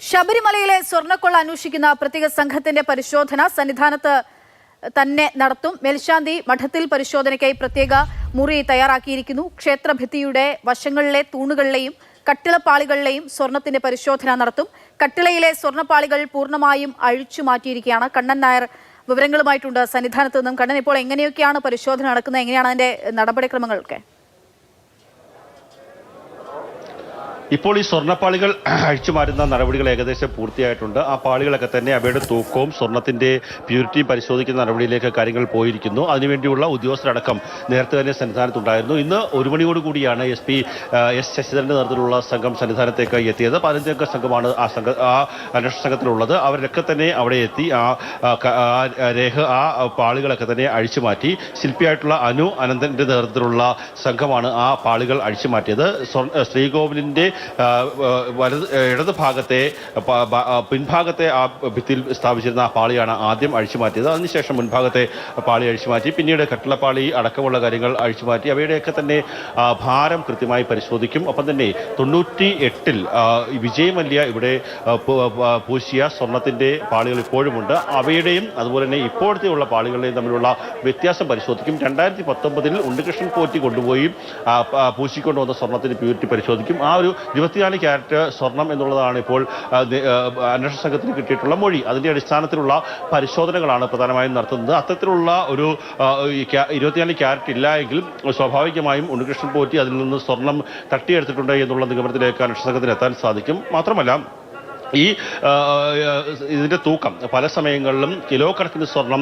ശബരിമലയിലെ സ്വർണ്ണക്കൊള്ള അന്വേഷിക്കുന്ന പ്രത്യേക സംഘത്തിന്റെ പരിശോധന സന്നിധാനത്ത് തന്നെ നടത്തും. മേൽശാന്തി മഠത്തിൽ പരിശോധനയ്ക്കായി പ്രത്യേക മുറി തയ്യാറാക്കിയിരിക്കുന്നു. ക്ഷേത്രഭിത്തിയുടെ വശങ്ങളിലെ തൂണുകളിലെയും കട്ടിളപ്പാളികളിലെയും സ്വർണത്തിന്റെ പരിശോധന നടത്തും. കട്ടിളയിലെ സ്വർണ്ണപ്പാളികൾ പൂർണ്ണമായും അഴിച്ചു മാറ്റിയിരിക്കുകയാണ്. കണ്ണൻ നായർ വിവരങ്ങളുമായിട്ടുണ്ട് സന്നിധാനത്ത് നിന്നും. കണ്ണൻ, ഇപ്പോൾ എങ്ങനെയൊക്കെയാണ് പരിശോധന നടക്കുന്നത്? എങ്ങനെയാണ് അതിന്റെ നടപടിക്രമങ്ങളൊക്കെ? ഇപ്പോൾ ഈ സ്വർണ്ണപ്പാളികൾ അഴിച്ചുമാറ്റുന്ന നടപടികൾ ഏകദേശം പൂർത്തിയായിട്ടുണ്ട്. ആ പാളികളൊക്കെ തന്നെ അവയുടെ തൂക്കവും സ്വർണത്തിന്റെ പ്യൂരിറ്റിയും പരിശോധിക്കുന്ന നടപടിയിലേക്ക് കാര്യങ്ങൾ പോയിരിക്കുന്നു. അതിനുവേണ്ടിയുള്ള ഉദ്യോഗസ്ഥരടക്കം നേരത്തെ തന്നെ സന്നിധാനത്തുണ്ടായിരുന്നു. ഇന്ന് 1 മണിയോട് കൂടിയാണ് SP എസ് ശശിധരന്റെ നേതൃത്വത്തിലുള്ള സംഘം സന്നിധാനത്തേക്ക് എത്തിയത്. 15 സംഘമാണ് ആ അന്വേഷണ സംഘത്തിലുള്ളത്. അവരൊക്കെ തന്നെ അവിടെ എത്തി ആ പാളികളൊക്കെ തന്നെ അഴിച്ചുമാറ്റി. ശില്പിയായിട്ടുള്ള അനു അനന്തന്റെ നേതൃത്വത്തിലുള്ള സംഘമാണ് ആ പാളികൾ അഴിച്ചുമാറ്റിയത്. ശ്രീകോവിലിന്റെ ഇടത് ഭാഗത്തെ പിൻഭാഗത്തെ ആ ഭിത്തിയിൽ സ്ഥാപിച്ചിരുന്ന ആ പാളിയാണ് ആദ്യം അഴിച്ചുമാറ്റിയത്. അതിനുശേഷം മുൻഭാഗത്തെ പാളി അഴിച്ചുമാറ്റി. പിന്നീട് കട്ടിളപ്പാളി അടക്കമുള്ള കാര്യങ്ങൾ അഴിച്ചുമാറ്റി. അവയുടെയൊക്കെ തന്നെ ഭാരം കൃത്യമായി പരിശോധിക്കും. ഒപ്പം തന്നെ 98-ൽ വിജയമല്യ ഇവിടെ പൂശിയ സ്വർണത്തിന്റെ പാളികൾ ഇപ്പോഴുമുണ്ട്. അവയുടെയും അതുപോലെ തന്നെ ഇപ്പോഴത്തെ ഉള്ള പാളികളുടെയും തമ്മിലുള്ള വ്യത്യാസം പരിശോധിക്കും. 2019-ൽ ഉണ്ണികൃഷ്ണൻ പോറ്റി കൊണ്ടുപോയി പൂശിക്കൊണ്ടുവന്ന സ്വർണത്തിന്റെ പ്യൂരിറ്റി പരിശോധിക്കും. ആ ഒരു 24 ക്യാരറ്റ് സ്വർണം എന്നുള്ളതാണ് ഇപ്പോൾ അന്വേഷണ സംഘത്തിന് കിട്ടിയിട്ടുള്ള മൊഴി. അതിന്റെ അടിസ്ഥാനത്തിലുള്ള പരിശോധനകളാണ് പ്രധാനമായും നടത്തുന്നത്. അത്തരത്തിലുള്ള ഒരു 24 ക്യാരറ്റ് ഇല്ല എങ്കിൽ സ്വാഭാവികമായും ഉണ്ണികൃഷ്ണൻ പോറ്റി അതിൽ നിന്ന് സ്വർണം തട്ടിയെടുത്തിട്ടുണ്ട് എന്നുള്ള നിഗമനത്തിലേക്ക് അന്വേഷണ സംഘത്തിന് എത്താൻ സാധിക്കും. മാത്രമല്ല ഇതിന്റെ തൂക്കം പല സമയങ്ങളിലും കിലോ കണക്കിന് സ്വർണം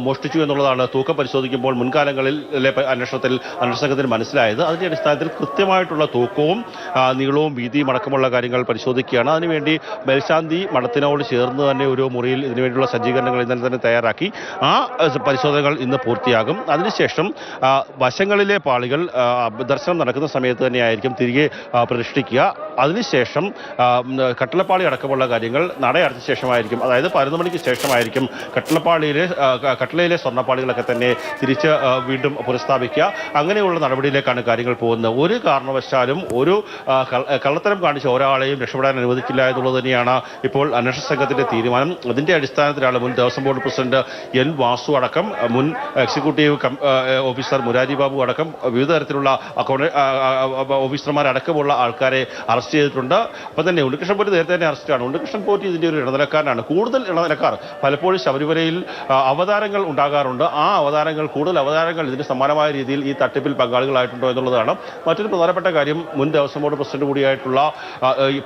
മോഷ്ടിച്ചു എന്നുള്ളതാണ് തൂക്കം പരിശോധിക്കുമ്പോൾ മുൻകാലങ്ങളിലെ അന്വേഷണ സംഘത്തിന് മനസ്സിലായത്. അതിന്റെ അടിസ്ഥാനത്തിൽ കൃത്യമായിട്ടുള്ള തൂക്കവും നീളവും വീതിയും അടക്കമുള്ള കാര്യങ്ങൾ പരിശോധിക്കുകയാണ്. അതിനുവേണ്ടി മേൽശാന്തി മഠത്തിനോട് ചേർന്ന് തന്നെ ഒരു മുറിയിൽ ഇതിനുവേണ്ടിയുള്ള സജ്ജീകരണങ്ങൾ ഇന്നലെ തന്നെ തയ്യാറാക്കി. ആ പരിശോധനകൾ ഇന്ന് പൂർത്തിയാകും. അതിനുശേഷം വശങ്ങളിലെ പാളികൾ ദർശനം നടക്കുന്ന സമയത്ത് തന്നെയായിരിക്കും തിരികെ പ്രതിഷ്ഠിക്കുക. അതിനുശേഷം കട്ടിളപ്പാളി അടക്കമുള്ള കാര്യങ്ങൾ നട അടച്ച ശേഷമായിരിക്കും, അതായത് 11 മണിക്ക് ശേഷമായിരിക്കും കട്ടിളയിലെ സ്വർണ്ണപ്പാളികളൊക്കെ തന്നെ തിരിച്ച് വീണ്ടും പുനഃസ്ഥാപിക്കുക. അങ്ങനെയുള്ള നടപടിയിലേക്കാണ് കാര്യങ്ങൾ പോകുന്നത്. ഒരു കാരണവശാലും ഒരു കള്ളത്തരം കാണിച്ച ഒരാളെയും രക്ഷപ്പെടാൻ അനുവദിക്കില്ല എന്നുള്ളത് തന്നെയാണ് ഇപ്പോൾ അന്വേഷണ സംഘത്തിന്റെ തീരുമാനം. അതിന്റെ അടിസ്ഥാനത്തിലാണ് മുൻ Devaswom board president N Vasu അടക്കം മുൻ എക്സിക്യൂട്ടീവ് ഓഫീസർ മുരാരി ബാബു അടക്കം വിവിധ തരത്തിലുള്ള ഓഫീസർമാരടക്കമുള്ള ആൾക്കാരെ അറസ്റ്റ് ചെയ്തിട്ടുണ്ട്. അപ്പം തന്നെ ഉണ്ണികൃഷ്ണൻ പോറ്റി നേരത്തെ തന്നെ അറസ്റ്റാണ്. ഉണ്ണികൃഷ്ണൻ പോറ്റി ഇതിൻ്റെ ഒരു ഇടനിലക്കാരനാണ്. കൂടുതൽ ഇടനിലക്കാർ പലപ്പോഴും ശബരിമലയിൽ അവതാരങ്ങൾ ഉണ്ടാകാറുണ്ട്. ആ കൂടുതൽ അവതാരങ്ങൾ ഇതിന് സമാനമായ രീതിയിൽ ഈ തട്ടിപ്പിൽ പങ്കാളികളായിട്ടുണ്ടോ എന്നുള്ളതാണ് മറ്റൊരു പ്രധാനപ്പെട്ട കാര്യം. മുൻ ദേവസ്വം ബോർഡ് പ്രസിഡന്റ് കൂടിയായിട്ടുള്ള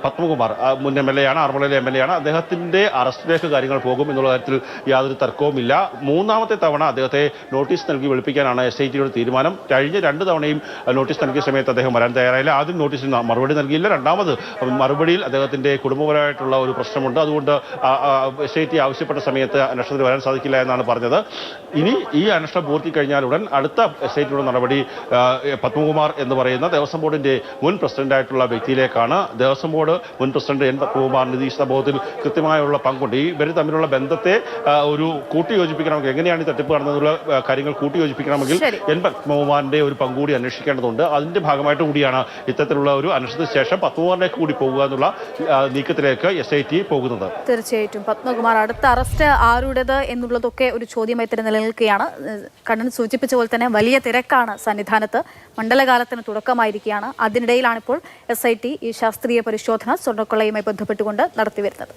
പത്മകുമാർ മുൻ MLA ആണ്, ആറന്മുളയിലെ MLA ആണ്. അദ്ദേഹത്തിന്റെ അറസ്റ്റിലേക്ക് കാര്യങ്ങൾ പോകും എന്നുള്ള കാര്യത്തിൽ യാതൊരു തർക്കവുമില്ല. 3ാമത്തെ തവണ അദ്ദേഹത്തെ നോട്ടീസ് നൽകി വിളിപ്പിക്കാനാണ് SITയുടെ തീരുമാനം. കഴിഞ്ഞ 2 തവണയും നോട്ടീസ് നൽകിയ സമയത്ത് അദ്ദേഹം വരാൻ തയ്യാറായില്ല. ആദ്യം നോട്ടീസിന് മറുപടി നൽകിയില്ല. രണ്ടാമത് മറുപടിയിൽ അദ്ദേഹത്തിന്റെ കുടുംബപരമായിട്ടുള്ള ഒരു പ്രശ്നമുണ്ട്. അതുകൊണ്ട് SIT ആവശ്യപ്പെട്ട സമയത്ത് അന്വേഷണത്തിന് വരാൻ സാധിക്കില്ല എന്നാണ് പറഞ്ഞത്. ഇനി ഈ അന്വേഷണം പൂർത്തി കഴിഞ്ഞാൽ ഉടൻ അടുത്ത SITയുടെ നടപടി പത്മകുമാർ എന്ന് പറയുന്ന ദേവസ്വം ബോർഡിന്റെ മുൻ പ്രസിഡന്റായിട്ടുള്ള വ്യക്തിയിലേക്കാണ്. ദേവസ്വം ബോർഡ് മുൻ പ്രസിഡന്റ് N പത്മകുമാറിന് ഈ സംഭവത്തിൽ കൃത്യമായുള്ള പങ്കുണ്ട്. ഇവർ തമ്മിലുള്ള ബന്ധത്തെ ഒരു കൂട്ടിയോജിപ്പിക്കണമെങ്കിൽ, എങ്ങനെയാണ് ഈ തട്ടിപ്പ് നടന്നതിനുള്ള കാര്യങ്ങൾ കൂട്ടിയോജിപ്പിക്കണമെങ്കിൽ N പത്മകുമാറിന്റെ ഒരു പങ്കുകൂടി അന്വേഷിക്കേണ്ടതുണ്ട്. അതിന്റെ ഭാഗമായിട്ട് കൂടിയാണ് ഇത്തരത്തിലുള്ള ഒരു അന്വേഷണത്തിന് ശേഷം പത്മകുമാറിലേക്ക് കൂടി പോകുക എന്നുള്ള നീക്കത്തിലേക്ക് SIT പോകുന്നത്. തീർച്ചയായിട്ടും പത്മകുമാർ അടുത്ത അറസ്റ്റ് ആരുടേത് എന്നുള്ളതൊക്കെ ഒരു ചോദ്യമായി തന്നെ നിലനിൽക്കുകയാണ്. കണ്ണൻ സൂചിപ്പിച്ച പോലെ തന്നെ വലിയ തിരക്കാണ് സന്നിധാനത്ത്. മണ്ഡലകാലത്തിന് തുടക്കമായിരിക്കുകയാണ്. അതിനിടയിലാണിപ്പോൾ SIT ഈ ശാസ്ത്രീയ പരിശോധന സ്വർണ്ണക്കൊള്ളയുമായി ബന്ധപ്പെട്ടുകൊണ്ട് നടത്തിവരുന്നത്.